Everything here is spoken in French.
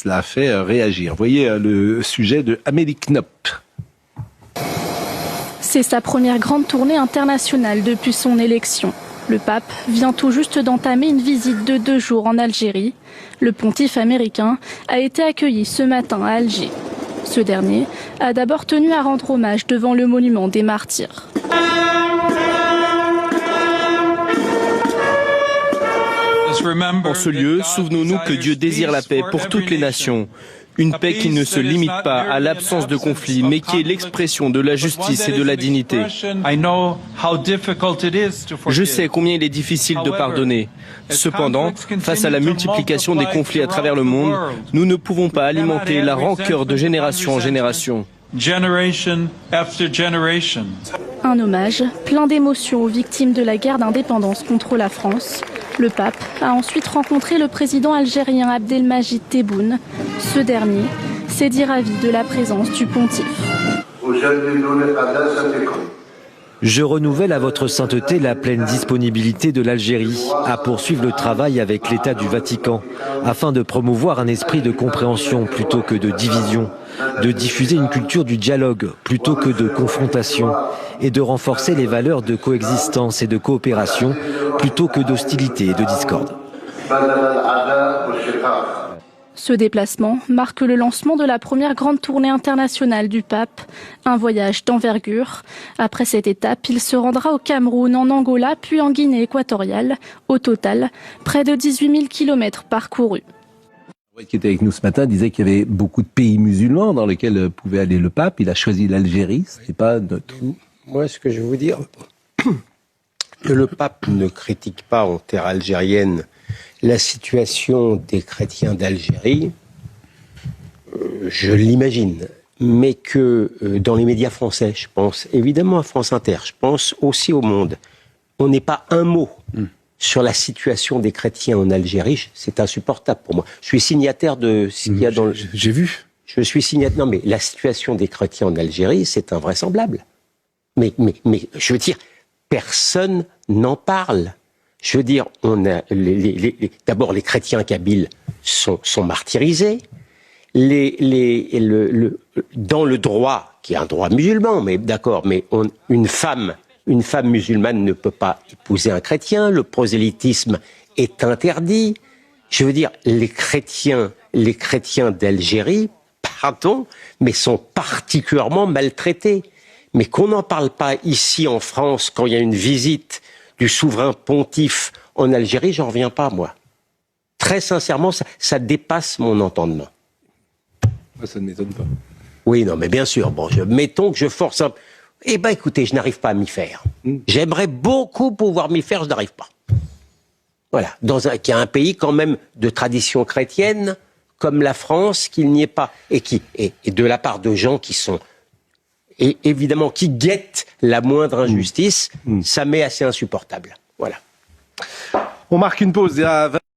Cela a fait réagir. Voyez le sujet de Amélie Knopp. C'est sa première grande tournée internationale depuis son élection. Le pape vient tout juste d'entamer une visite de 2 jours en Algérie. Le pontife américain a été accueilli ce matin à Alger. Ce dernier a d'abord tenu à rendre hommage devant le monument des martyrs. En ce lieu, souvenons-nous que Dieu désire la paix pour toutes les nations. Une paix qui ne se limite pas à l'absence de conflit, mais qui est l'expression de la justice et de la dignité. Je sais combien il est difficile de pardonner. Cependant, face à la multiplication des conflits à travers le monde, nous ne pouvons pas alimenter la rancœur de génération en génération. Un hommage plein d'émotions aux victimes de la guerre d'indépendance contre la France. Le pape a ensuite rencontré le président algérien Abdelmajid Tebboune. Ce dernier s'est dit ravi de la présence du pontife. Je renouvelle à votre sainteté la pleine disponibilité de l'Algérie à poursuivre le travail avec l'État du Vatican afin de promouvoir un esprit de compréhension plutôt que de division, de diffuser une culture du dialogue plutôt que de confrontation et de renforcer les valeurs de coexistence et de coopération plutôt que d'hostilité et de discorde. Ce déplacement marque le lancement de la première grande tournée internationale du pape, un voyage d'envergure. Après cette étape, il se rendra au Cameroun, en Angola, puis en Guinée équatoriale. Au total, près de 18 000 kilomètres parcourus. Qui était avec nous ce matin disait qu'il y avait beaucoup de pays musulmans dans lesquels pouvait aller le pape. Il a choisi l'Algérie, ce n'est pas notre... Moi, ce que je vais vous dire, que le pape ne critique pas en terre algérienne la situation des chrétiens d'Algérie, je l'imagine, mais que dans les médias français, je pense évidemment à France Inter, je pense aussi au Monde, on n'est pas un mot sur la situation des chrétiens en Algérie, c'est insupportable pour moi. Je suis signataire de ce qu'il y a dans le... J'ai vu. Je suis signataire... Non, mais la situation des chrétiens en Algérie, c'est invraisemblable. Mais je veux dire, personne n'en parle. Je veux dire, on a d'abord les chrétiens kabyles sont martyrisés. Dans le droit, qui est un droit musulman, mais d'accord, mais une femme musulmane ne peut pas épouser un chrétien. Le prosélytisme est interdit. Je veux dire, les chrétiens d'Algérie, pardon, mais sont particulièrement maltraités. Mais qu'on n'en parle pas ici en France quand il y a une visite du souverain pontife en Algérie, j'en reviens pas, moi. Très sincèrement, ça dépasse mon entendement. Moi, ça ne m'étonne pas. Oui, non, mais bien sûr. Bon, mettons que je force un... Eh ben, écoutez, je n'arrive pas à m'y faire. J'aimerais beaucoup pouvoir m'y faire, je n'arrive pas. Voilà. Qu'il y a un pays quand même de tradition chrétienne, comme la France, qu'il n'y ait pas. Et de la part de gens qui sont... Et évidemment, qui guettent la moindre injustice, ça m'est assez insupportable. Voilà. On marque une pause.